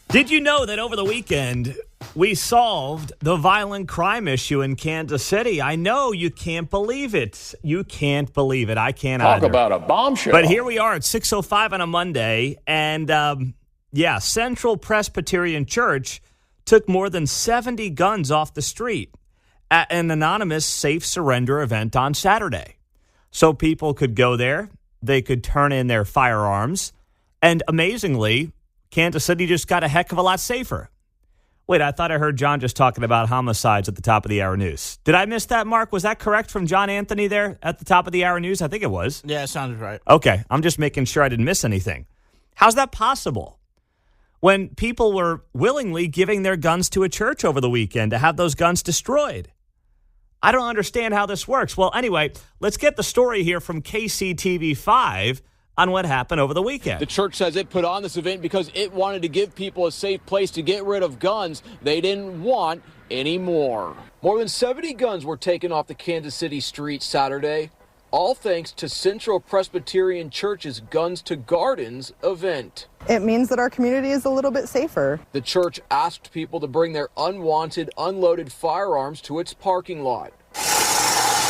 Did you know that over the weekend we solved the violent crime issue in Kansas City? I know you can't believe it. You can't believe it. I can't Talk either. about a bombshell. But here we are at 6:05 on a Monday, and Central Presbyterian Church took more than 70 guns off the street at an anonymous safe surrender event on Saturday. So people could go there, they could turn in their firearms, and amazingly, Kansas City just got a heck of a lot safer. Wait, I thought I heard John just talking about homicides at the top of the hour news. Did I miss that, Mark? Was that correct from John Anthony there at the top of the hour news? I think it was. Yeah, it sounded right. Okay, I'm just making sure I didn't miss anything. How's that possible? When people were willingly giving their guns to a church over the weekend to have those guns destroyed. I don't understand how this works. Well, anyway, let's get the story here from KCTV5 on what happened over the weekend. The church says it put on this event because it wanted to give people a safe place to get rid of guns they didn't want anymore. More than 70 guns were taken off the Kansas City streets Saturday, all thanks to Central Presbyterian Church's Guns to Gardens event. It means that our community is a little bit safer. The church asked people to bring their unwanted, unloaded firearms to its parking lot.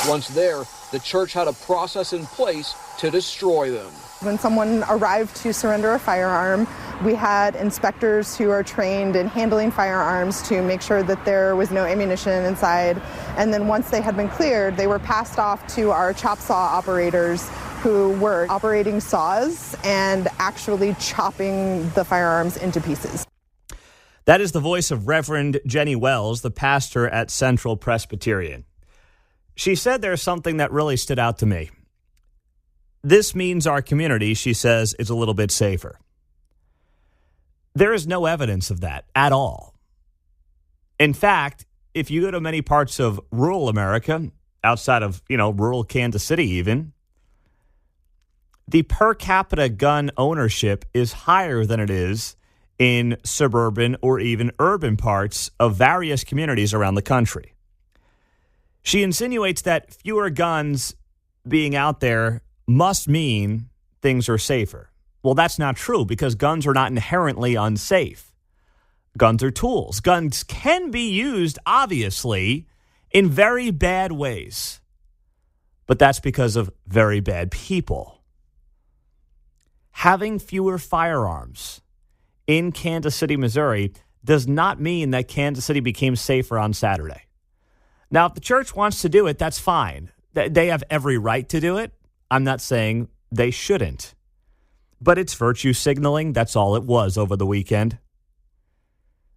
Once there, the church had a process in place to destroy them. When someone arrived to surrender a firearm, we had inspectors who are trained in handling firearms to make sure that there was no ammunition inside. And then once they had been cleared, they were passed off to our chop saw operators who were operating saws and actually chopping the firearms into pieces. That is the voice of Reverend Jenny Wells, the pastor at Central Presbyterian. She said there's something that really stood out to me. This means our community, she says, is a little bit safer. There is no evidence of that at all. In fact, if you go to many parts of rural America, outside of, rural Kansas City even, the per capita gun ownership is higher than it is in suburban or even urban parts of various communities around the country. She insinuates that fewer guns being out there must mean things are safer. Well, that's not true because guns are not inherently unsafe. Guns are tools. Guns can be used, obviously, in very bad ways. But that's because of very bad people. Having fewer firearms in Kansas City, Missouri, does not mean that Kansas City became safer on Saturday. Now, if the church wants to do it, that's fine. They have every right to do it. I'm not saying they shouldn't. But it's virtue signaling. That's all it was over the weekend.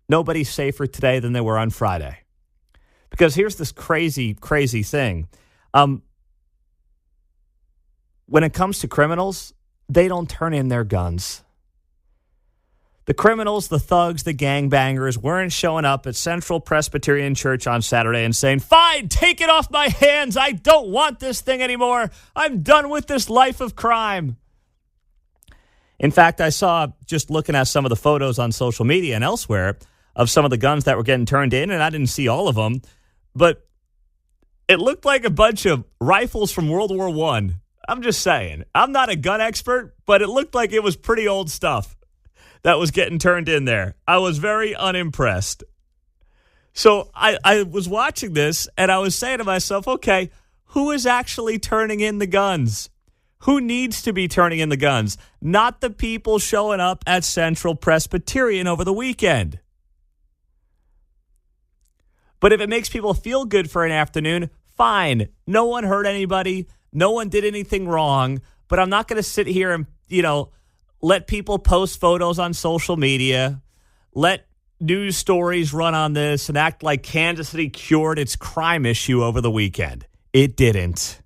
Nobody's safer today than they were on Friday. Because here's this crazy, crazy thing. When it comes to criminals, they don't turn in their guns. The criminals, the thugs, the gangbangers weren't showing up at Central Presbyterian Church on Saturday and saying, "Fine, take it off my hands. I don't want this thing anymore. I'm done with this life of crime." In fact, I saw, just looking at some of the photos on social media and elsewhere, of some of the guns that were getting turned in, and I didn't see all of them, but it looked like a bunch of rifles from World War I. I'm just saying. I'm not a gun expert, but it looked like it was pretty old stuff that was getting turned in there. I was very unimpressed. So I was watching this, and I was saying to myself, okay, who is actually turning in the guns? Who needs to be turning in the guns? Not the people showing up at Central Presbyterian over the weekend. But if it makes people feel good for an afternoon, fine. No one hurt anybody. No one did anything wrong. But I'm not going to sit here and, let people post photos on social media, let news stories run on this, and act like Kansas City cured its crime issue over the weekend. It didn't.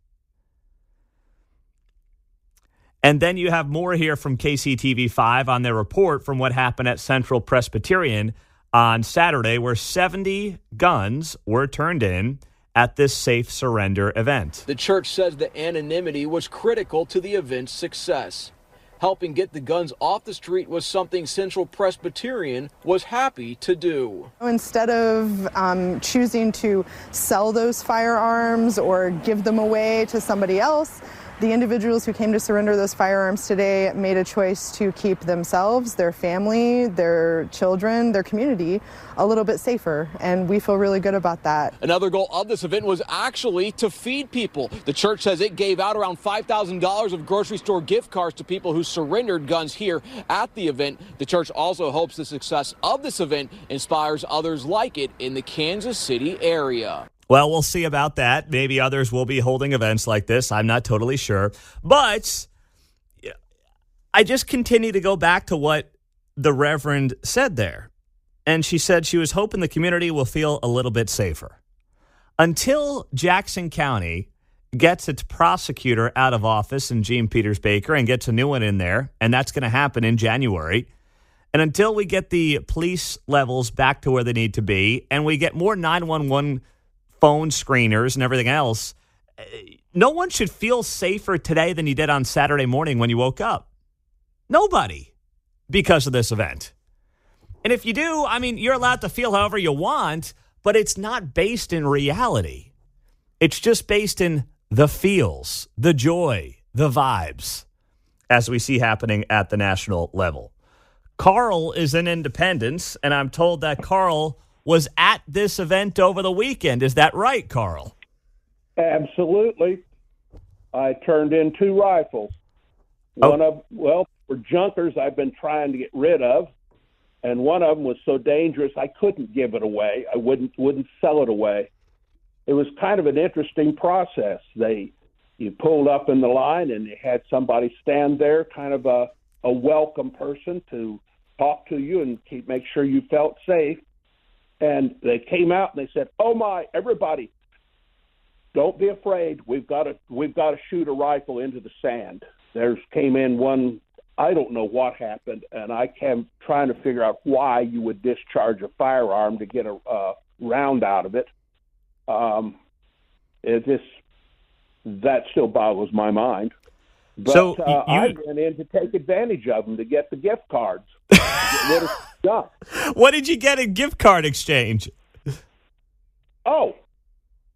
And then you have more here from KCTV5 on their report from what happened at Central Presbyterian on Saturday, where 70 guns were turned in at this safe surrender event. The church says the anonymity was critical to the event's success. Helping get the guns off the street was something Central Presbyterian was happy to do. Instead of choosing to sell those firearms or give them away to somebody else, The individuals who came to surrender those firearms today made a choice to keep themselves, their family, their children, their community a little bit safer, and we feel really good about that. Another goal of this event was actually to feed people. The church says it gave out around $5,000 of grocery store gift cards to people who surrendered guns here at the event. The church also hopes the success of this event inspires others like it in the Kansas City area. Well, we'll see about that. Maybe others will be holding events like this. I'm not totally sure. But I just continue to go back to what the Reverend said there. And she said she was hoping the community will feel a little bit safer. Until Jackson County gets its prosecutor out of office in Gene Peters Baker and gets a new one in there, and that's going to happen in January, and until we get the police levels back to where they need to be, and we get more 911 phone screeners and everything else, no one should feel safer today than you did on Saturday morning when you woke up. Nobody, because of this event. And if you do, I mean, you're allowed to feel however you want, but it's not based in reality. It's just based in the feels, the joy, the vibes, as we see happening at the national level. Carl is in Independence, and I'm told that Carl was at this event over the weekend. Is that right, Carl? Absolutely. I turned in 2 rifles. For junkers I've been trying to get rid of, and one of them was so dangerous I couldn't give it away. I wouldn't sell it away. It was kind of an interesting process. You pulled up in the line and you had somebody stand there, kind of a welcome person to talk to you and make sure you felt safe. And they came out and they said, "Oh my, everybody, don't be afraid. We've got to shoot a rifle into the sand." Came in one. I don't know what happened, and I am trying to figure out why you would discharge a firearm to get a round out of it. That still boggles my mind. But so I went in to take advantage of them to get the gift cards. To get rid of stuff. What did you get in gift card exchange? I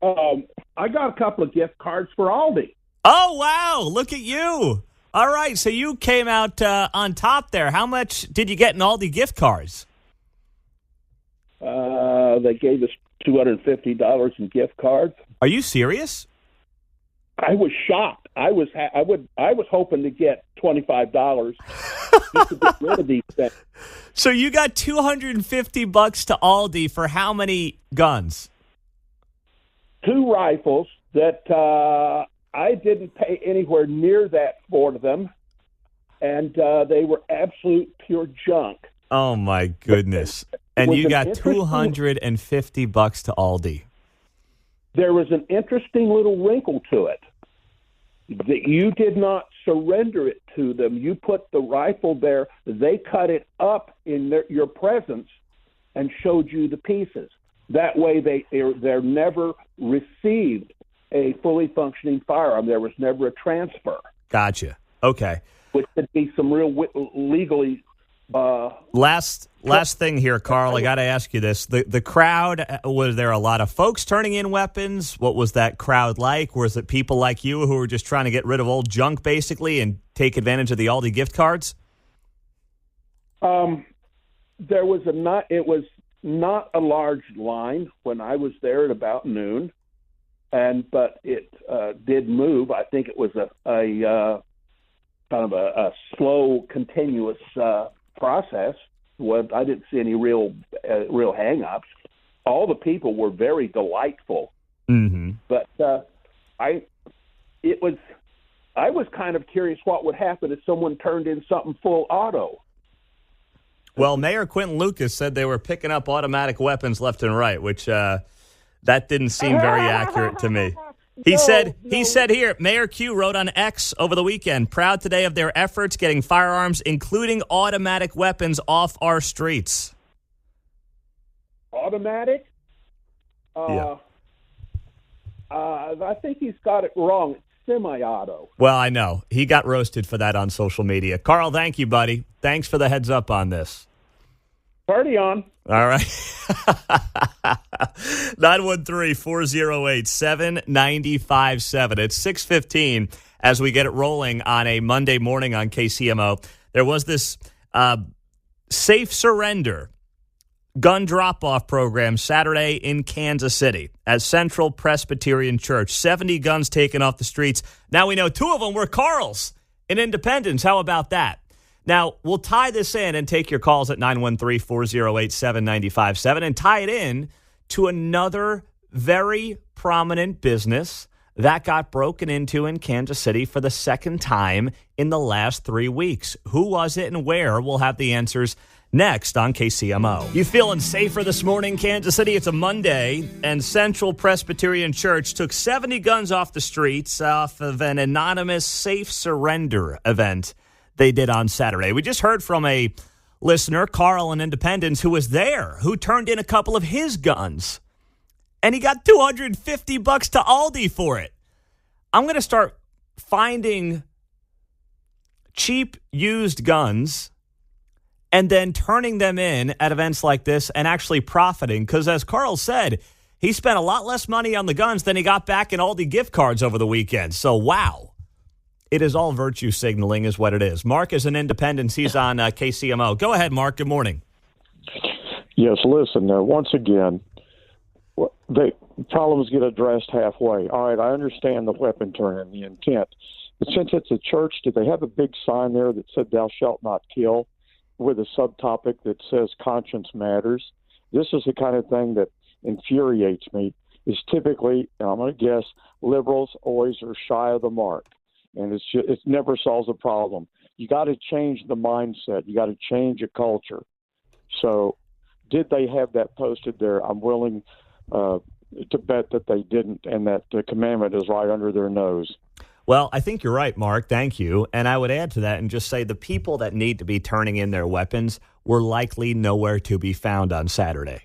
got a couple of gift cards for Aldi. Oh, wow. Look at you. All right, so you came out on top there. How much did you get in Aldi gift cards? They gave us $250 in gift cards. Are you serious? I was shocked. I was hoping to get $25 just to get rid of these things. So you got $250 to Aldi for how many guns? 2 rifles that I didn't pay anywhere near that for them, and they were absolute pure junk. Oh, my goodness. And you got $250 to Aldi. There was an interesting little wrinkle to it. That you did not surrender it to them. You put the rifle there. They cut it up in your presence and showed you the pieces. That way they're never received a fully functioning firearm. There was never a transfer. Gotcha. Okay. Which could be some real legally... Last thing here, Carl, I got to ask you this. The crowd, was there a lot of folks turning in weapons? What was that crowd like? Was it people like you who were just trying to get rid of old junk, basically, and take advantage of the Aldi gift cards? It was not a large line when I was there at about noon, but it did move. I think it was a kind of a slow, continuous process. I didn't see any real hang-ups. All the people were very delightful. Mm-hmm. But I was kind of curious what would happen if someone turned in something full auto. Well, Mayor Quentin Lucas said they were picking up automatic weapons left and right, which that didn't seem very accurate to me. He said here, Mayor Q wrote on X over the weekend, proud today of their efforts getting firearms, including automatic weapons, off our streets. Automatic? Yeah. I think he's got it wrong. It's semi-auto. Well, I know. He got roasted for that on social media. Carl, thank you, buddy. Thanks for the heads up on this. Party on. All right. 913-408-7957. It's 6:15. as we get it rolling on a Monday morning on KCMO. There was this safe surrender gun drop-off program Saturday in Kansas City at Central Presbyterian Church. 70 guns taken off the streets. Now we know 2 of them were Carl's in Independence. How about that? Now, we'll tie this in and take your calls at 913-408-7957 and tie it in to another very prominent business that got broken into in Kansas City for the second time in the last 3 weeks. Who was it and where? We'll have the answers next on KCMO. You feeling safer this morning, Kansas City? It's a Monday, and Central Presbyterian Church took 70 guns off the streets off of an anonymous safe surrender event they did on Saturday. We just heard from a listener, Carl in Independence, who was there, who turned in a couple of his guns, and he got $250 to Aldi for it. I'm going to start finding cheap used guns and then turning them in at events like this and actually profiting. Because as Carl said, he spent a lot less money on the guns than he got back in Aldi gift cards over the weekend. So, wow. It is all virtue signaling is what it is. Mark is in Independence. He's on KCMO. Go ahead, Mark. Good morning. Yes, listen, once again, the problems get addressed halfway. All right, I understand the weapon turn and the intent. But since it's a church, did they have a big sign there that said, "Thou shalt not kill," with a subtopic that says conscience matters? This is the kind of thing that infuriates me. Is typically, and I'm going to guess, liberals always are shy of the mark. And it never solves a problem. You got to change the mindset. You got to change a culture. So did they have that posted there? I'm willing to bet that they didn't, and that the commandment is right under their nose. Well, I think you're right, Mark. Thank you. And I would add to that and just say the people that need to be turning in their weapons were likely nowhere to be found on Saturday.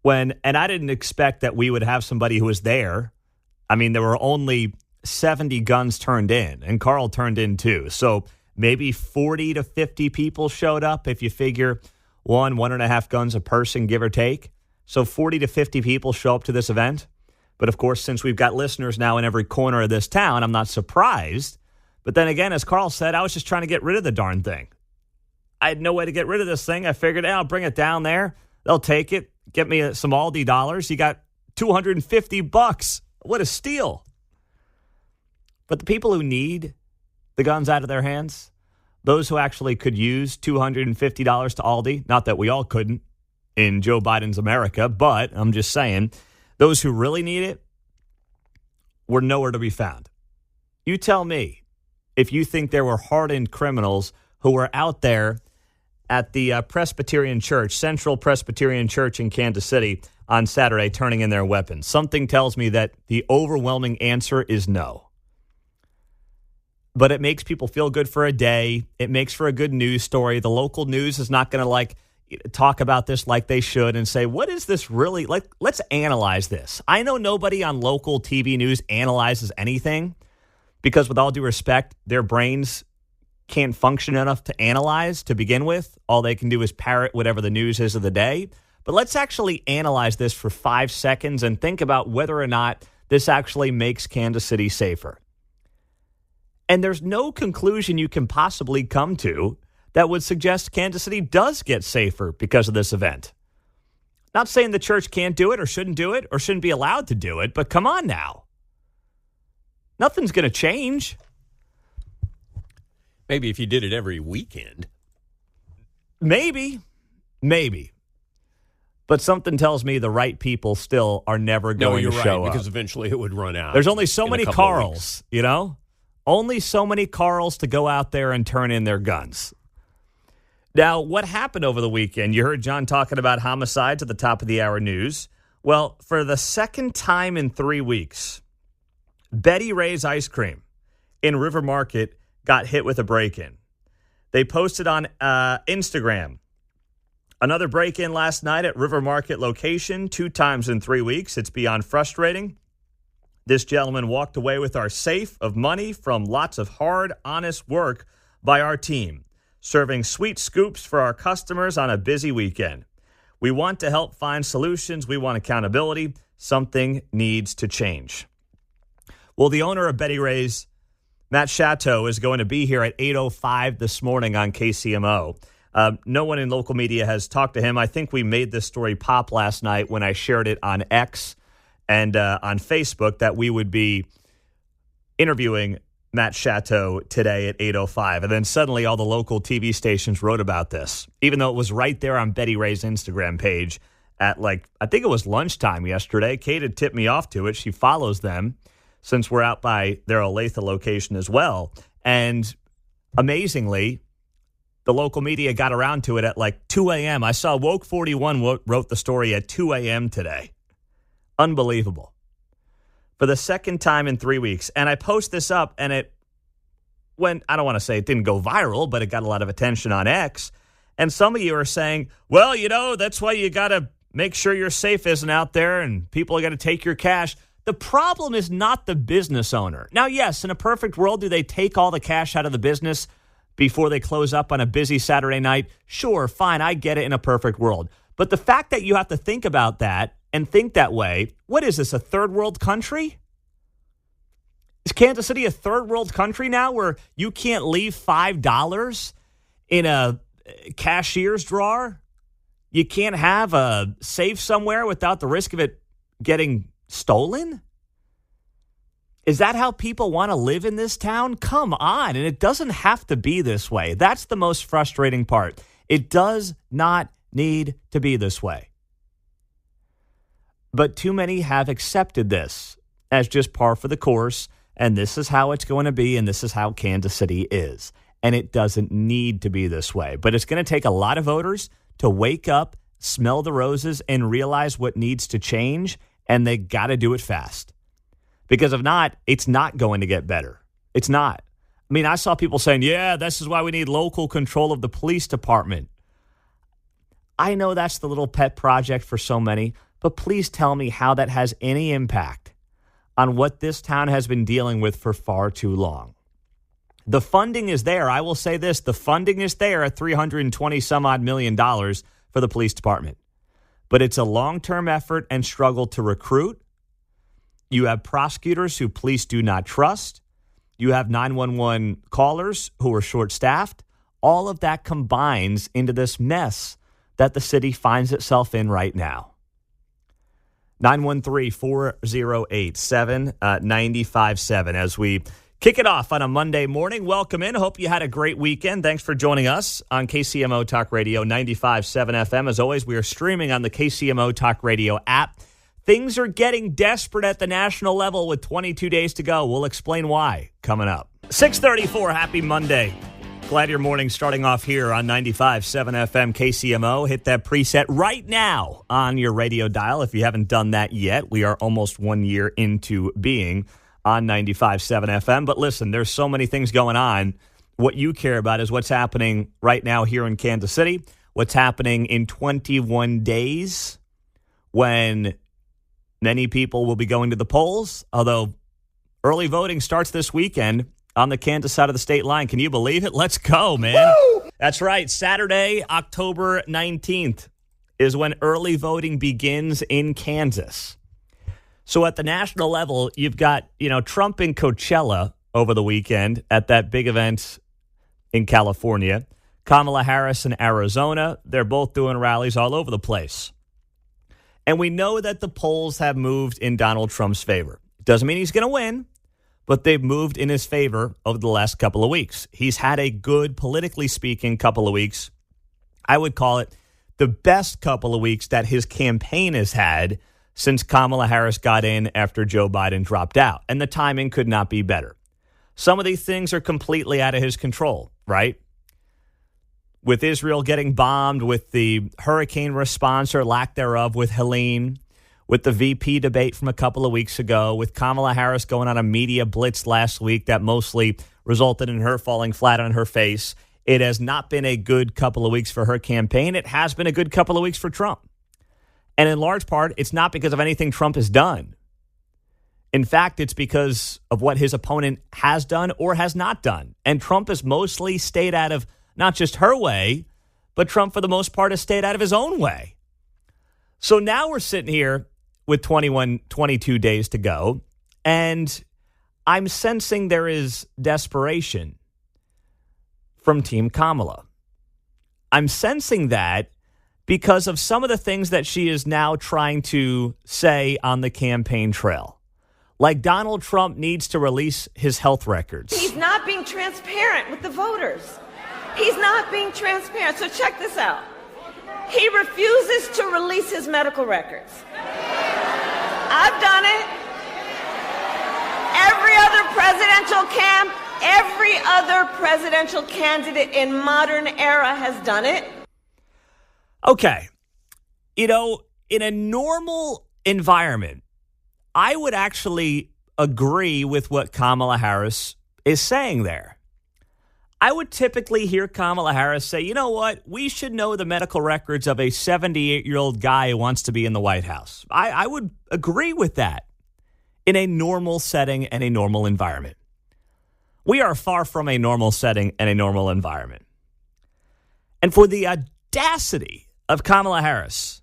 And I didn't expect that we would have somebody who was there. I mean, there were only 70 guns turned in, and Carl turned in 2. So maybe 40 to 50 people showed up if you figure 1.5 guns a person, give or take. So 40 to 50 people show up to this event. But of course, since we've got listeners now in every corner of this town, I'm not surprised. But then again, as Carl said, I was just trying to get rid of the darn thing. I had no way to get rid of this thing. I figured, I'll bring it down there. They'll take it. Get me some Aldi dollars. You got $250. What a steal. But the people who need the guns out of their hands, those who actually could use $250 to Aldi, not that we all couldn't in Joe Biden's America, but I'm just saying, those who really need it were nowhere to be found. You tell me if you think there were hardened criminals who were out there at the Presbyterian Church, Central Presbyterian Church in Kansas City on Saturday, turning in their weapons. Something tells me that the overwhelming answer is no. But it makes people feel good for a day. It makes for a good news story. The local news is not going to talk about this like they should and say, what is this really like? Let's analyze this. I know nobody on local TV news analyzes anything because, with all due respect, their brains can't function enough to analyze to begin with. All they can do is parrot whatever the news is of the day. But let's actually analyze this for 5 seconds and think about whether or not this actually makes Kansas City safer. And there's no conclusion you can possibly come to that would suggest Kansas City does get safer because of this event. Not saying the church can't do it or shouldn't be allowed to do it, but come on now. Nothing's going to change. Maybe if you did it every weekend. Maybe. But something tells me the right people still are never going to show up. Because eventually it would run out. There's only so many Carls, you know? Only so many Carls to go out there and turn in their guns. Now, what happened over the weekend? You heard John talking about homicides at the top of the hour news. Well, for the second time in 3 weeks, Betty Ray's Ice Cream in River Market got hit with a break-in. They posted on Instagram. Another break-in last night at River Market location, 2 times in 3 weeks. It's beyond frustrating. This gentleman walked away with our safe of money from lots of hard, honest work by our team, serving sweet scoops for our customers on a busy weekend. We want to help find solutions. We want accountability. Something needs to change. Well, the owner of Betty Ray's Matt Chateau is going to be here at 8:05 this morning on KCMO. No one in local media has talked to him. I think we made this story pop last night when I shared it on X and on Facebook that we would be interviewing Matt Chateau today at 8:05. And then suddenly all the local TV stations wrote about this, even though it was right there on Betty Ray's Instagram page at I think it was lunchtime yesterday. Kate had tipped me off to it. She follows them since we're out by their Olathe location as well. And amazingly, the local media got around to it at 2 a.m. I saw Woke 41 wrote the story at 2 a.m. today. Unbelievable. For the second time in 3 weeks. And I post this up, and it went, I don't want to say it didn't go viral, but it got a lot of attention on X. And some of you are saying, well, that's why you got to make sure your safe isn't out there and people are going to take your cash. The problem is not the business owner. Now, yes, in a perfect world, do they take all the cash out of the business before they close up on a busy Saturday night? Sure, fine, I get it in a perfect world. But the fact that you have to think about that and think that way, what is this, a third world country? Is Kansas City a third world country now where you can't leave $5 in a cashier's drawer? You can't have a safe somewhere without the risk of it getting stolen? Is that how people want to live in this town? Come on. And it doesn't have to be this way. That's the most frustrating part. It does not need to be this way. But too many have accepted this as just par for the course, and this is how it's going to be, and this is how Kansas City is. And it doesn't need to be this way. But it's going to take a lot of voters to wake up, smell the roses, and realize what needs to change, and they got to do it fast. Because if not, it's not going to get better. It's not. I mean, I saw people saying, yeah, this is why we need local control of the police department. I know that's the little pet project for so many, but please tell me how that has any impact on what this town has been dealing with for far too long. The funding is there. I will say this. The funding is there at $320 some odd million for the police department. But it's a long-term effort and struggle to recruit. You have prosecutors who police do not trust. You have 911 callers who are short-staffed. All of that combines into this mess that the city finds itself in right now. 913-408-7957 as we kick it off on a Monday morning. Welcome in. Hope you had a great weekend. Thanks for joining us on KCMO Talk Radio 95.7 FM. As always, we are streaming on the KCMO Talk Radio app. Things are getting desperate at the national level with 22 days to go. We'll explain why coming up. 6:34, happy Monday. Glad your morning's starting off here on 95.7 FM KCMO. Hit that preset right now on your radio dial if you haven't done that yet. We are almost 1 year into being on 95.7 FM. But listen, there's so many things going on. What you care about is what's happening right now here in Kansas City, what's happening in 21 days when many people will be going to the polls, although early voting starts this weekend on the Kansas side of the state line. Can you believe it? Let's go, man. Woo! That's right. Saturday, October 19th is when early voting begins in Kansas. So at the national level, you've got, Trump in Coachella over the weekend at that big event in California. Kamala Harris in Arizona. They're both doing rallies all over the place. And we know that the polls have moved in Donald Trump's favor. Doesn't mean he's going to win, but they've moved in his favor over the last couple of weeks. He's had a good, politically speaking, couple of weeks. I would call it the best couple of weeks that his campaign has had since Kamala Harris got in after Joe Biden dropped out. And the timing could not be better. Some of these things are completely out of his control, right? With Israel getting bombed, with the hurricane response or lack thereof with Helene, with the VP debate from a couple of weeks ago, with Kamala Harris going on a media blitz last week that mostly resulted in her falling flat on her face. It has not been a good couple of weeks for her campaign. It has been a good couple of weeks for Trump. And in large part, it's not because of anything Trump has done. In fact, it's because of what his opponent has done or has not done. And Trump has mostly stayed out of not just her way, but Trump, for the most part, has stayed out of his own way. So now we're sitting here with 22 days to go. And I'm sensing there is desperation from Team Kamala. I'm sensing that because of some of the things that she is now trying to say on the campaign trail. Like Donald Trump needs to release his health records. He's not being transparent with the voters. He's not being transparent. So check this out. He refuses to release his medical records. I've done it. Every other presidential candidate in modern era has done it. Okay. In a normal environment, I would actually agree with what Kamala Harris is saying there. I would typically hear Kamala Harris say, you know what, we should know the medical records of a 78-year-old guy who wants to be in the White House. I would agree with that in a normal setting and a normal environment. We are far from a normal setting and a normal environment. And for the audacity of Kamala Harris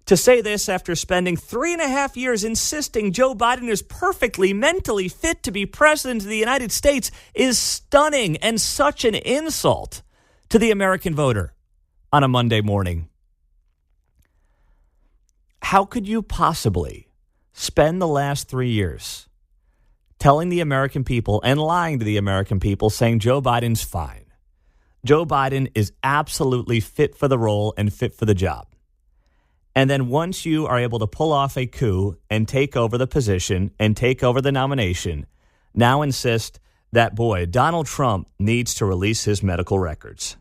to say this after spending 3.5 years insisting Joe Biden is perfectly mentally fit to be president of the United States is stunning and such an insult to the American voter on a Monday morning. How could you possibly spend the last 3 years telling the American people and lying to the American people saying Joe Biden's fine? Joe Biden is absolutely fit for the role and fit for the job. And then once you are able to pull off a coup and take over the position and take over the nomination, now insist that, boy, Donald Trump needs to release his medical records.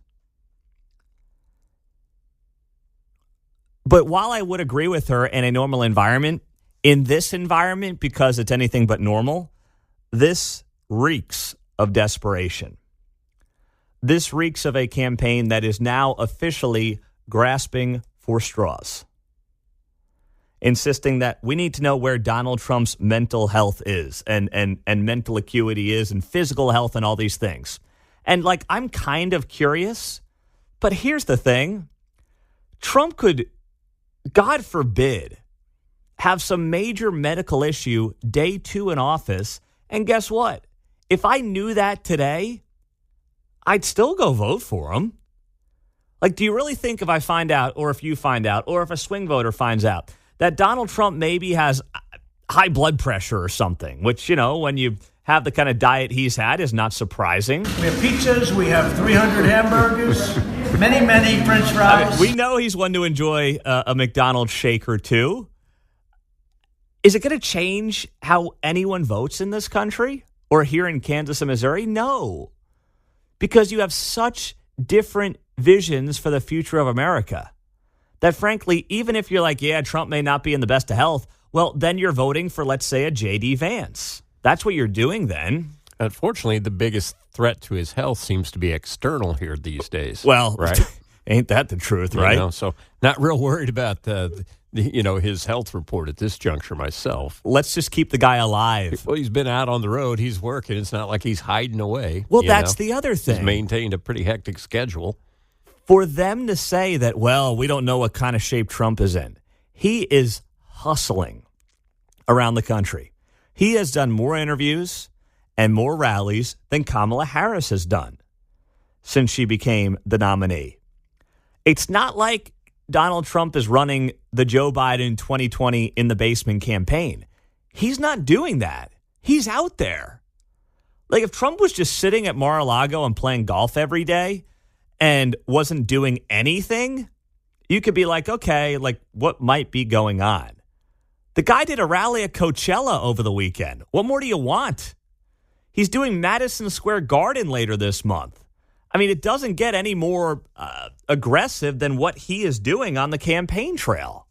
But while I would agree with her in a normal environment, in this environment, because it's anything but normal, this reeks of desperation. This reeks of a campaign that is now officially grasping for straws, insisting that we need to know where Donald Trump's mental health is and mental acuity is and physical health and all these things. And I'm kind of curious, but here's the thing. Trump could, God forbid, have some major medical issue day 2 in office. And guess what? If I knew that today, I'd still go vote for him. Do you really think if I find out, or if you find out, or if a swing voter finds out that Donald Trump maybe has high blood pressure or something, which, when you have the kind of diet he's had is not surprising. We have pizzas, we have 300 hamburgers, many French fries. We know he's one to enjoy a McDonald's shake or two. Is it going to change how anyone votes in this country or here in Kansas and Missouri? No, because you have such different visions for the future of America that, frankly, even if you're Trump may not be in the best of health, well, then you're voting for, let's say, a J.D. Vance. That's what you're doing then. Unfortunately, the biggest threat to his health seems to be external here these days. Well, right? Ain't that the truth, right? So not real worried about his health report at this juncture myself. Let's just keep the guy alive. Well, he's been out on the road. He's working. It's not like he's hiding away. Well, that's the other thing. He's maintained a pretty hectic schedule. For them to say that, well, we don't know what kind of shape Trump is in. He is hustling around the country. He has done more interviews and more rallies than Kamala Harris has done since she became the nominee. It's not like Donald Trump is running the Joe Biden 2020 in the basement campaign. He's not doing that. He's out there. If Trump was just sitting at Mar-a-Lago and playing golf every day and wasn't doing anything, you could be okay, what might be going on? The guy did a rally at Coachella over the weekend. What more do you want? He's doing Madison Square Garden later this month. I mean, it doesn't get any more aggressive than what he is doing on the campaign trail.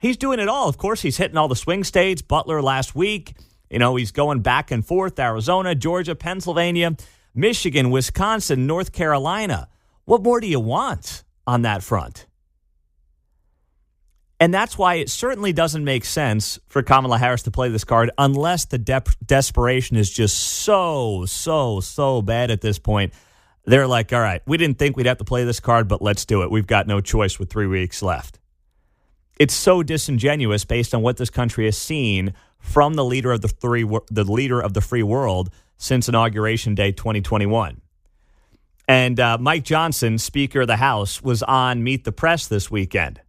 He's doing it all. Of course, he's hitting all the swing states. Butler last week. He's going back and forth. Arizona, Georgia, Pennsylvania, Michigan, Wisconsin, North Carolina. What more do you want on that front? And that's why it certainly doesn't make sense for Kamala Harris to play this card unless the desperation is just so bad at this point. They're all right, we didn't think we'd have to play this card, but let's do it. We've got no choice with 3 weeks left. It's so disingenuous based on what this country has seen from the leader of the free world since Inauguration Day 2021. And Mike Johnson, Speaker of the House, was on Meet the Press this weekend.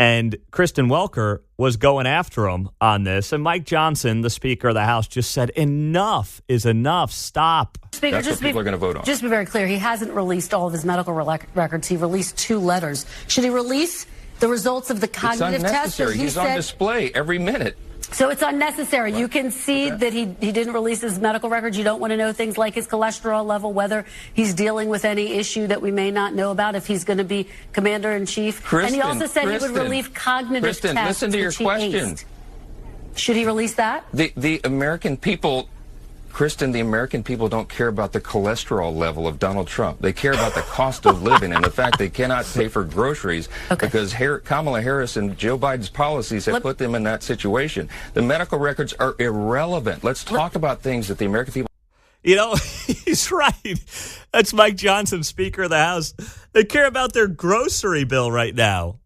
And Kristen Welker was going after him on this. And Mike Johnson, the Speaker of the House, just said, enough is enough. Stop. Speaker, That's what people are going to vote on. Just to be very clear, he hasn't released all of his medical records. He released 2 letters. Should he release the results of the cognitive test? It's unnecessary. He's on display every minute. So it's unnecessary. You can see that he didn't release his medical records. You don't want to know things like his cholesterol level, whether he's dealing with any issue that we may not know about, if he's going to be commander-in-chief. And he also said he would release cognitive tests. Listen to your question. Should he release that? The American people, Kristen, the American people don't care about the cholesterol level of Donald Trump. They care about the cost of living and the fact they cannot pay for groceries because Kamala Harris and Joe Biden's policies have put them in that situation. The medical records are irrelevant. Let's talk about things that the American people... You know, he's right. That's Mike Johnson, Speaker of the House. They care about their grocery bill right now.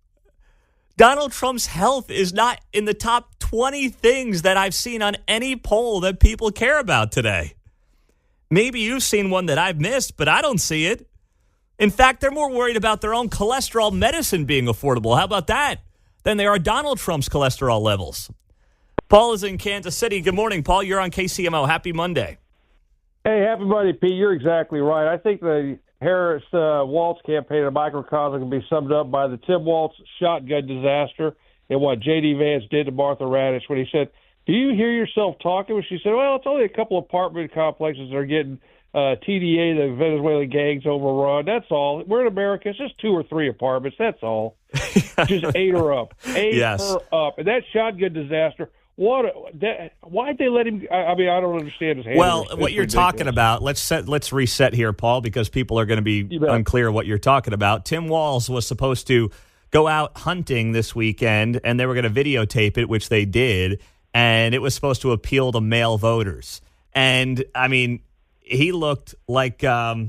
Donald Trump's health is not in the top 20 things that I've seen on any poll that people care about today. Maybe you've seen one that I've missed, but I don't see it. In fact, they're more worried about their own cholesterol medicine being affordable. How about that? Than they are Donald Trump's cholesterol levels. Paul is in Kansas City. Good morning, Paul. You're on KCMO. Happy Monday. Hey, happy Monday, Pete. You're exactly right. I think the Harris-Walz campaign in a microcosm can be summed up by the Tim Walz shotgun disaster and what J.D. Vance did to Martha Raddatz when he said, "Do you hear yourself talking?" She said, "Well, it's only a couple of apartment complexes that are getting TDA, the Venezuelan gangs, overrun. That's all. We're in America. It's just 2 or 3 apartments. That's all." Just ate her up. Ate her up. And that shotgun disaster... Why'd they let him? I mean, I don't understand his hand. Well, what you're talking about, let's reset here, Paul, because people are going to be unclear what you're talking about. Tim Walz was supposed to go out hunting this weekend, and they were going to videotape it, which they did, and it was supposed to appeal to male voters. And, I mean, he looked like Elmer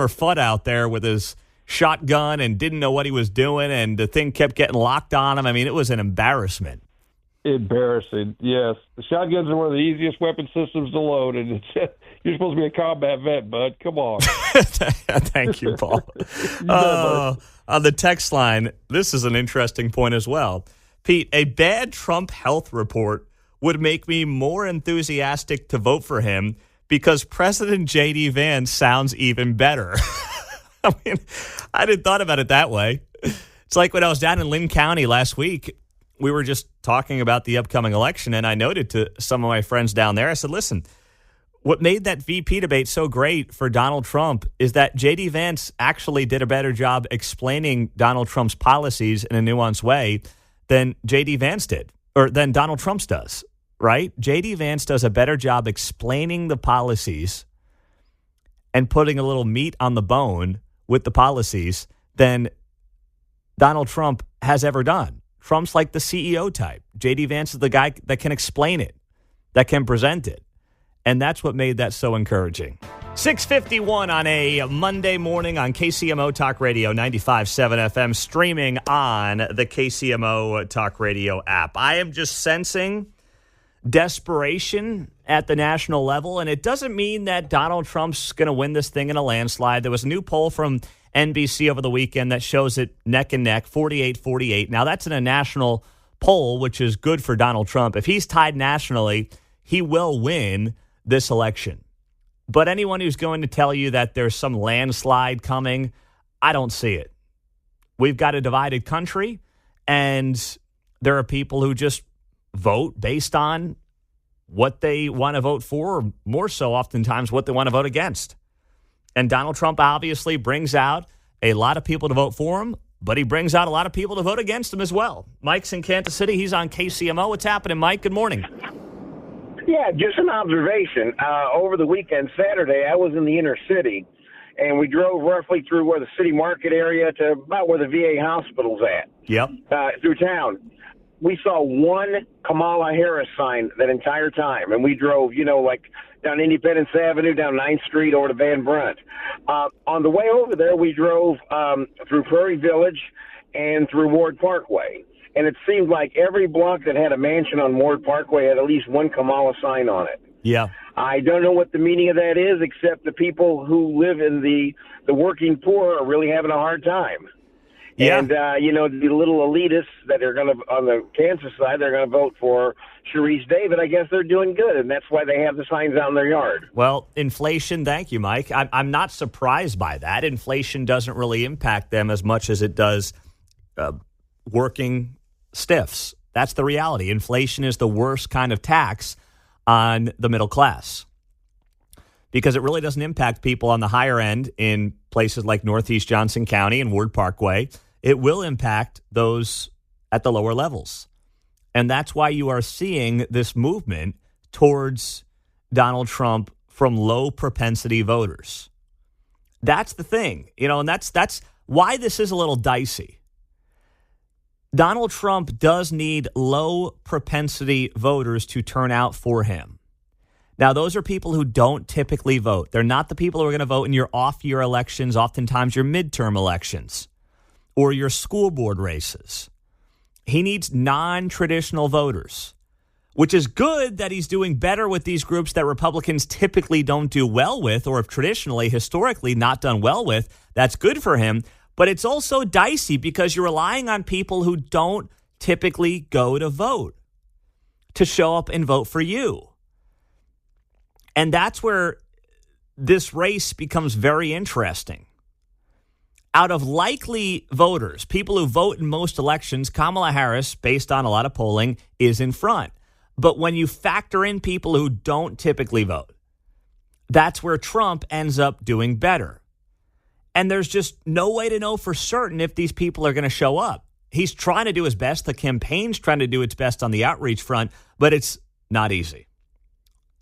Fudd out there with his shotgun and didn't know what he was doing, and the thing kept getting locked on him. I mean, it was an embarrassment. Embarrassing, yes. The shotguns are one of the easiest weapon systems to load, and you're supposed to be a combat vet, bud. Come on. Thank you, Paul. On the text line, this is an interesting point as well. Pete, a bad Trump health report would make me more enthusiastic to vote for him because President J.D. Vance sounds even better. I mean, I didn't thought about it that way. It's like when I was down in Lynn County last week, we were just talking about the upcoming election, and I noted to some of my friends down there, I said, listen, what made that VP debate so great for Donald Trump is that J.D. Vance actually did a better job explaining Donald Trump's policies in a nuanced way than J.D. Vance did, or than Donald Trump's does, right? J.D. Vance does a better job explaining the policies and putting a little meat on the bone with the policies than Donald Trump has ever done. Trump's like the CEO type. J.D. Vance is the guy that can explain it, that can present it. And that's what made that so encouraging. 6:51 on a Monday morning on KCMO Talk Radio 95.7 FM, streaming on the KCMO Talk Radio app. I am just sensing desperation at the national level, and it doesn't mean that Donald Trump's going to win this thing in a landslide. There was a new poll from NBC over the weekend that shows it neck and neck, 48-48. Now, that's in a national poll, which is good for Donald Trump. If he's tied nationally, he will win this election. But anyone who's going to tell you that there's some landslide coming, I don't see it. We've got a divided country, and there are people who just vote based on what they want to vote for, or more so oftentimes what they want to vote against. And Donald Trump obviously brings out a lot of people to vote for him, but he brings out a lot of people to vote against him as well. Mike's in Kansas City. He's on KCMO. What's happening, Mike? Good morning. Yeah, just an observation. Over the weekend, Saturday, I was in the inner city, and we drove roughly through where the city market area to about where the VA hospital's at. Yep. Through town. We saw one Kamala Harris sign that entire time, and we drove, like down Independence Avenue, down 9th Street, over to Van Brunt. On the way over there, we drove through Prairie Village and through Ward Parkway. and it seemed like every block that had a mansion on Ward Parkway had at least one Kamala sign on it. Yeah. I don't know what the meaning of that is, except the people who live in the working poor are really having a hard time. Yeah. And, the little elitists that are going to, on the Kansas side, they're going to vote for Sharice David. I guess they're doing good, and that's why they have the signs out in their yard. Well, inflation, thank you, Mike. I'm not surprised by that. Inflation doesn't really impact them as much as it does working stiffs. That's the reality. Inflation is the worst kind of tax on the middle class because it really doesn't impact people on the higher end in places like Northeast Johnson County and Ward Parkway. It will impact those at the lower levels. And that's why you are seeing this movement towards Donald Trump from low propensity voters. That's the thing, and that's why this is a little dicey. Donald Trump does need low propensity voters to turn out for him. Now, those are people who don't typically vote. They're not the people who are going to vote in your off-year elections, oftentimes your midterm elections, or your school board races. He needs non-traditional voters, which is good that he's doing better with these groups that Republicans typically don't do well with or have traditionally, historically not done well with. That's good for him. But it's also dicey because you're relying on people who don't typically go to vote to show up and vote for you. And that's where this race becomes very interesting. Out of likely voters, people who vote in most elections, Kamala Harris, based on a lot of polling, is in front. But when you factor in people who don't typically vote, that's where Trump ends up doing better. And there's just no way to know for certain if these people are going to show up. He's trying to do his best. The campaign's trying to do its best on the outreach front, but it's not easy.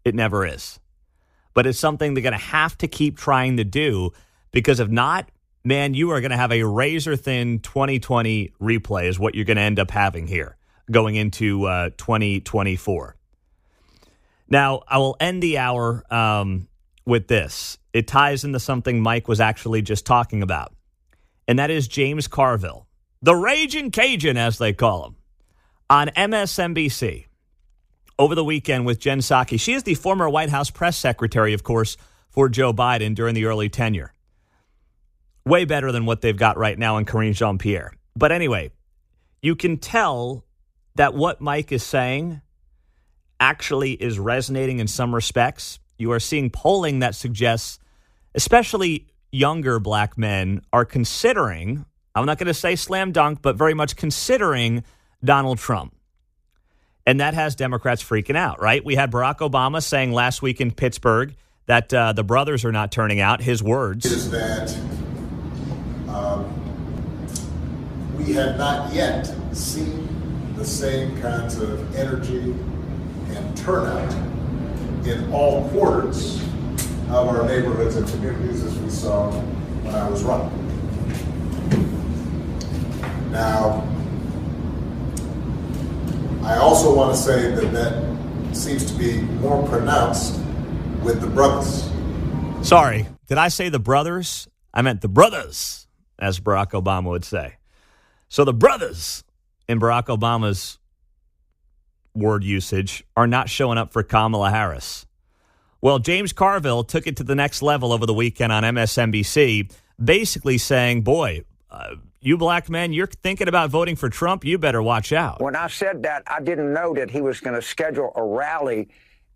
It never is. But it's something they're going to have to keep trying to do because if not, man, you are going to have a razor-thin 2020 replay is what you're going to end up having here going into 2024. Now, I will end the hour with this. It ties into something Mike was actually just talking about, and that is James Carville, the Raging Cajun, as they call him, on MSNBC over the weekend with Jen Psaki. She is the former White House press secretary, of course, for Joe Biden during the early tenure. Way better than what they've got right now in Karine Jean-Pierre. But anyway, you can tell that what Mike is saying actually is resonating in some respects. You are seeing polling that suggests, especially younger black men, are considering, I'm not going to say slam dunk, but very much considering Donald Trump. And that has Democrats freaking out, right? We had Barack Obama saying last week in Pittsburgh that the brothers are not turning out. His words is that we have not yet seen the same kinds of energy and turnout in all quarters of our neighborhoods and communities as we saw when I was running. Now, I also want to say that seems to be more pronounced with the brothers. Sorry, did I say the brothers? I meant the brothers, as Barack Obama would say. So the brothers in Barack Obama's word usage are not showing up for Kamala Harris. Well, James Carville took it to the next level over the weekend on MSNBC, basically saying, boy, you black men, you're thinking about voting for Trump, you better watch out. When I said that, I didn't know that he was going to schedule a rally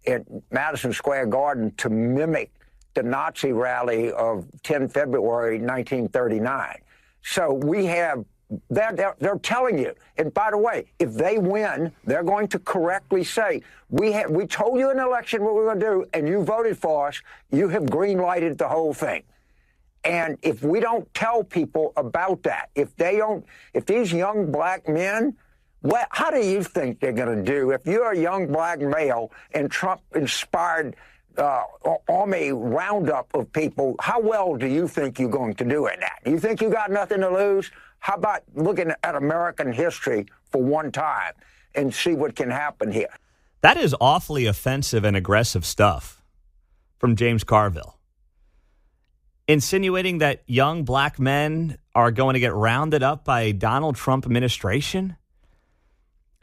at Madison Square Garden to mimic the Nazi rally of 10 February 1939. So we have, they're telling you, and by the way, if they win, they're going to correctly say, we told you in the election what we were going to do, and you voted for us, you have green-lighted the whole thing. And if we don't tell people about that, if these young black men, how do you think they're going to do? If you're a young black male and Trump inspired army roundup of people, how well do you think you're going to do in that? You think you got nothing to lose? How about looking at American history for one time and see what can happen here? That is awfully offensive and aggressive stuff from James Carville. Insinuating that young black men are going to get rounded up by Donald Trump administration?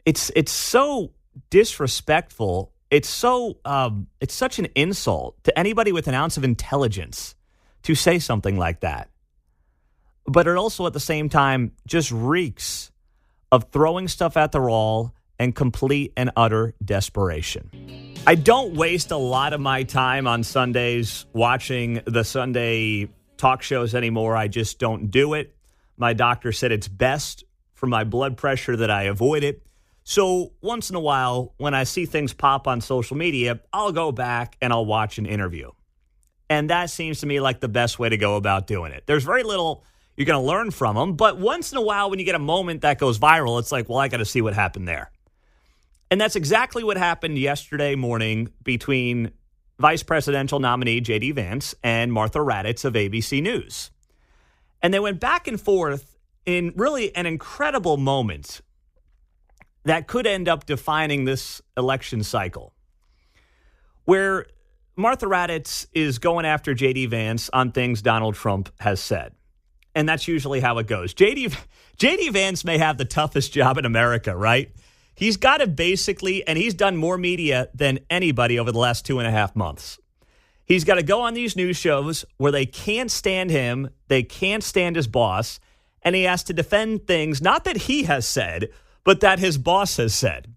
it's so disrespectful. It's such an insult to anybody with an ounce of intelligence to say something like that. But it also at the same time just reeks of throwing stuff at the wall and complete and utter desperation. I don't waste a lot of my time on Sundays watching the Sunday talk shows anymore. I just don't do it. My doctor said it's best for my blood pressure that I avoid it. So once in a while, when I see things pop on social media, I'll go back and I'll watch an interview. And that seems to me like the best way to go about doing it. There's very little you're going to learn from them. But once in a while, when you get a moment that goes viral, it's like, well, I got to see what happened there. And that's exactly what happened yesterday morning between vice presidential nominee J.D. Vance and Martha Raddatz of ABC News. And they went back and forth in really an incredible moment that could end up defining this election cycle, where Martha Raddatz is going after J.D. Vance on things Donald Trump has said. And that's usually how it goes. J.D. Vance may have the toughest job in America, right? He's got to basically, and he's done more media than anybody over the last 2.5 months. He's got to go on these news shows where they can't stand him, they can't stand his boss, and he has to defend things, not that he has said, but that his boss has said.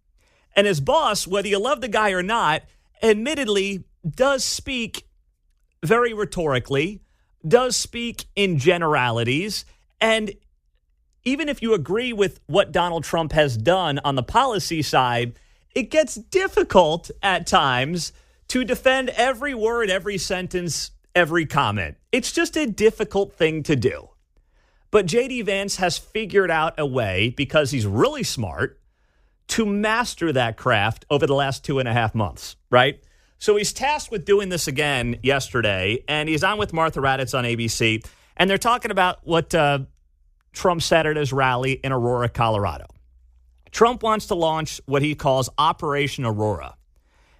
And his boss, whether you love the guy or not, admittedly does speak very rhetorically, does speak in generalities, and even if you agree with what Donald Trump has done on the policy side, it gets difficult at times to defend every word, every sentence, every comment. It's just a difficult thing to do. But J.D. Vance has figured out a way, because he's really smart, to master that craft over the last 2.5 months, right? So he's tasked with doing this again yesterday, and he's on with Martha Raddatz on ABC, and they're talking about what Trump said at his rally in Aurora, Colorado. Trump wants to launch what he calls Operation Aurora.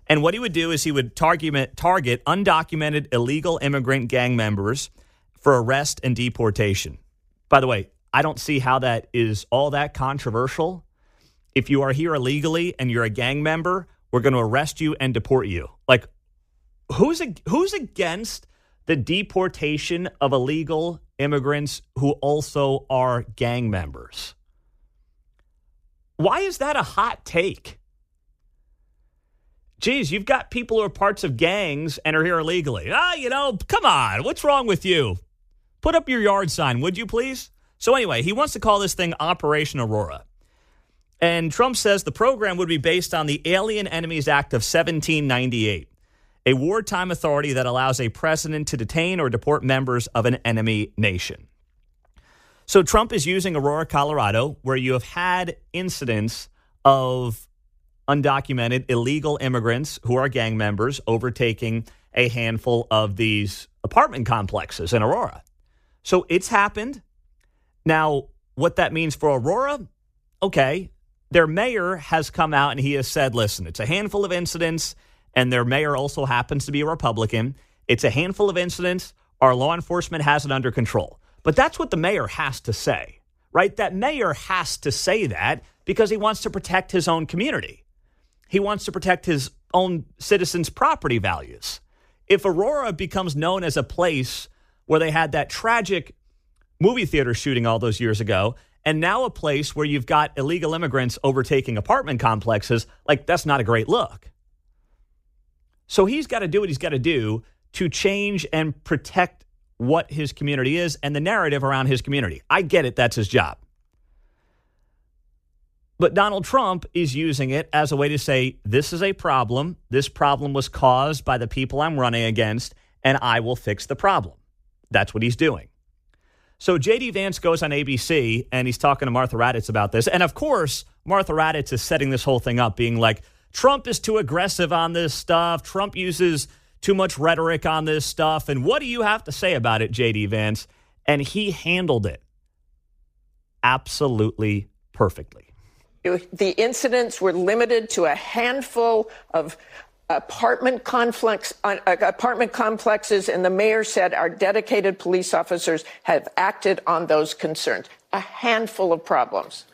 And what he would do is he would target undocumented illegal immigrant gang members for arrest and deportation. By the way, I don't see how that is all that controversial. If you are here illegally and you're a gang member, we're going to arrest you and deport you. Like, who's against the deportation of illegal immigrants who also are gang members? Why is that a hot take? Geez, you've got people who are parts of gangs and are here illegally. Come on, what's wrong with you? Put up your yard sign, would you please? So anyway, he wants to call this thing Operation Aurora. And Trump says the program would be based on the Alien Enemies Act of 1798, a wartime authority that allows a president to detain or deport members of an enemy nation. So Trump is using Aurora, Colorado, where you have had incidents of undocumented illegal immigrants who are gang members overtaking a handful of these apartment complexes in Aurora. So it's happened. Now, what that means for Aurora, okay, their mayor has come out and he has said, listen, it's a handful of incidents, and their mayor also happens to be a Republican. It's a handful of incidents. Our law enforcement has it under control. But that's what the mayor has to say, right? That mayor has to say that because he wants to protect his own community. He wants to protect his own citizens' property values. If Aurora becomes known as a place where they had that tragic movie theater shooting all those years ago, and now a place where you've got illegal immigrants overtaking apartment complexes, like, that's not a great look. So he's got to do what he's got to do to change and protect what his community is and the narrative around his community. I get it. That's his job. But Donald Trump is using it as a way to say, this is a problem. This problem was caused by the people I'm running against, and I will fix the problem. That's what he's doing. So J.D. Vance goes on ABC, and he's talking to Martha Raddatz about this. And, of course, Martha Raddatz is setting this whole thing up, being like, Trump is too aggressive on this stuff. Trump uses too much rhetoric on this stuff. And what do you have to say about it, J.D. Vance? And he handled it absolutely perfectly. The incidents were limited to a handful of apartment complexes, and the mayor said our dedicated police officers have acted on those concerns. A handful of problems.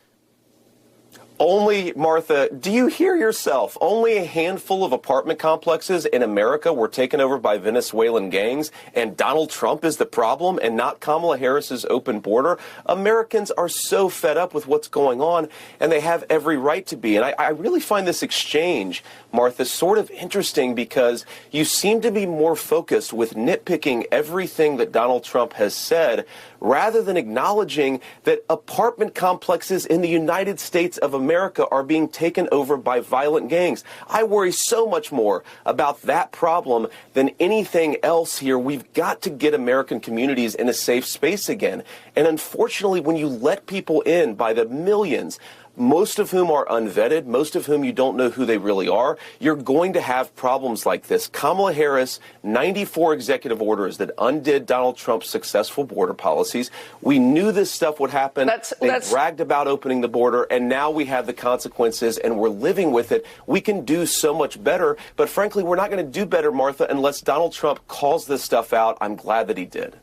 Martha, do you hear yourself? Only a handful of apartment complexes in America were taken over by Venezuelan gangs, and Donald Trump is the problem and not Kamala Harris's open border. Americans are so fed up with what's going on, and they have every right to be. And I really find this exchange, Martha, sort of interesting because you seem to be more focused with nitpicking everything that Donald Trump has said rather than acknowledging that apartment complexes in the United States of America are being taken over by violent gangs. I worry so much more about that problem than anything else here. We've got to get American communities in a safe space again. And unfortunately, when you let people in by the millions, most of whom are unvetted, most of whom you don't know who they really are, you're going to have problems like this. Kamala Harris, 94 executive orders that undid Donald Trump's successful border policies. We knew this stuff would happen. They bragged about opening the border, and now we have the consequences, and we're living with it. We can do so much better, but frankly, we're not going to do better, Martha, unless Donald Trump calls this stuff out. I'm glad that he did.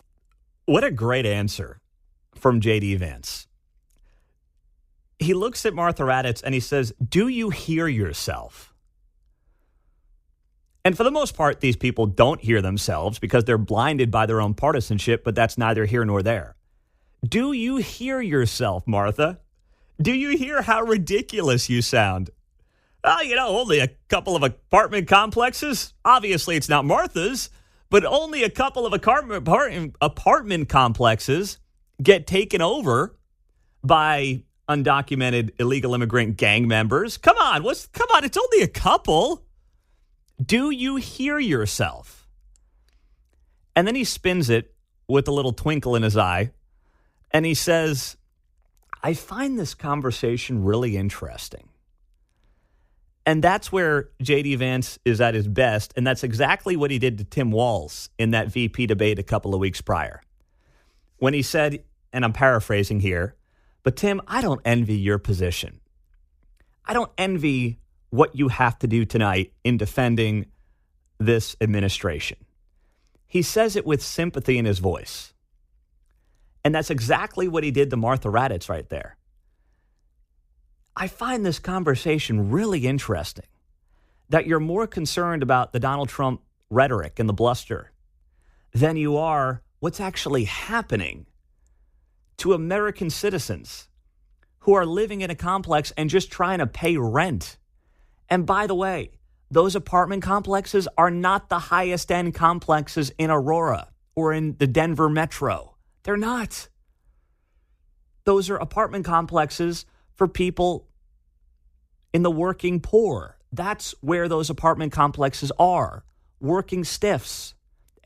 What a great answer from J.D. Vance. He looks at Martha Raddatz and he says, do you hear yourself? And for the most part, these people don't hear themselves because they're blinded by their own partisanship, but that's neither here nor there. Do you hear yourself, Martha? Do you hear how ridiculous you sound? Only a couple of apartment complexes. Obviously, it's not Martha's, but only a couple of apartment complexes get taken over by undocumented illegal immigrant gang members. Come on, it's only a couple. Do you hear yourself? And then he spins it with a little twinkle in his eye, and he says, I find this conversation really interesting. And that's where J.D. Vance is at his best, and that's exactly what he did to Tim Walz in that VP debate a couple of weeks prior. When he said, and I'm paraphrasing here, but Tim, I don't envy your position. I don't envy what you have to do tonight in defending this administration. He says it with sympathy in his voice. And that's exactly what he did to Martha Raddatz right there. I find this conversation really interesting, that you're more concerned about the Donald Trump rhetoric and the bluster than you are what's actually happening to American citizens who are living in a complex and just trying to pay rent. And by the way, those apartment complexes are not the highest end complexes in Aurora or in the Denver metro. They're not. Those are apartment complexes for people in the working poor. That's where those apartment complexes are. Working stiffs,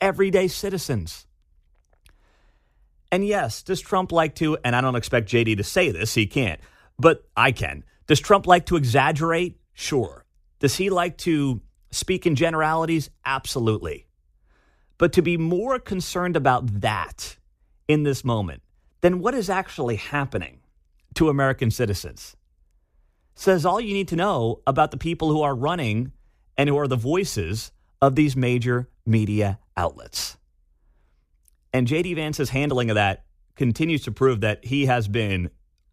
everyday citizens. And yes, does Trump like to, and I don't expect JD to say this, he can't, but I can. Does Trump like to exaggerate? Sure. Does he like to speak in generalities? Absolutely. But to be more concerned about that in this moment than what is actually happening to American citizens says all you need to know about the people who are running and who are the voices of these major media outlets. And J.D. Vance's handling of that continues to prove that he has been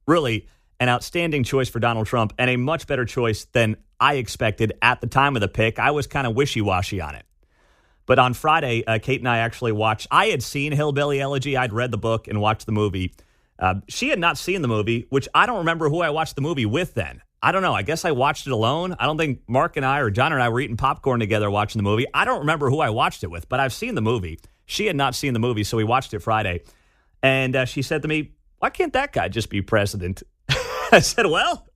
really an outstanding choice for Donald Trump and a much better choice than I expected at the time of the pick. I was kind of wishy-washy on it. But on Friday, Kate and I actually watched. I had seen Hillbilly Elegy. I'd read the book and watched the movie. She had not seen the movie, which I don't remember who I watched the movie with then. I don't know. I guess I watched it alone. I don't think Mark and I or John and I were eating popcorn together watching the movie. I don't remember who I watched it with, but I've seen the movie. She had not seen the movie, so we watched it Friday. And she said to me, why can't that guy just be president? I said, well,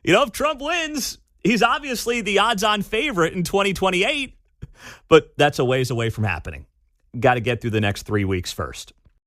if Trump wins, he's obviously the odds-on favorite in 2028. But that's a ways away from happening. Got to get through the next 3 weeks first.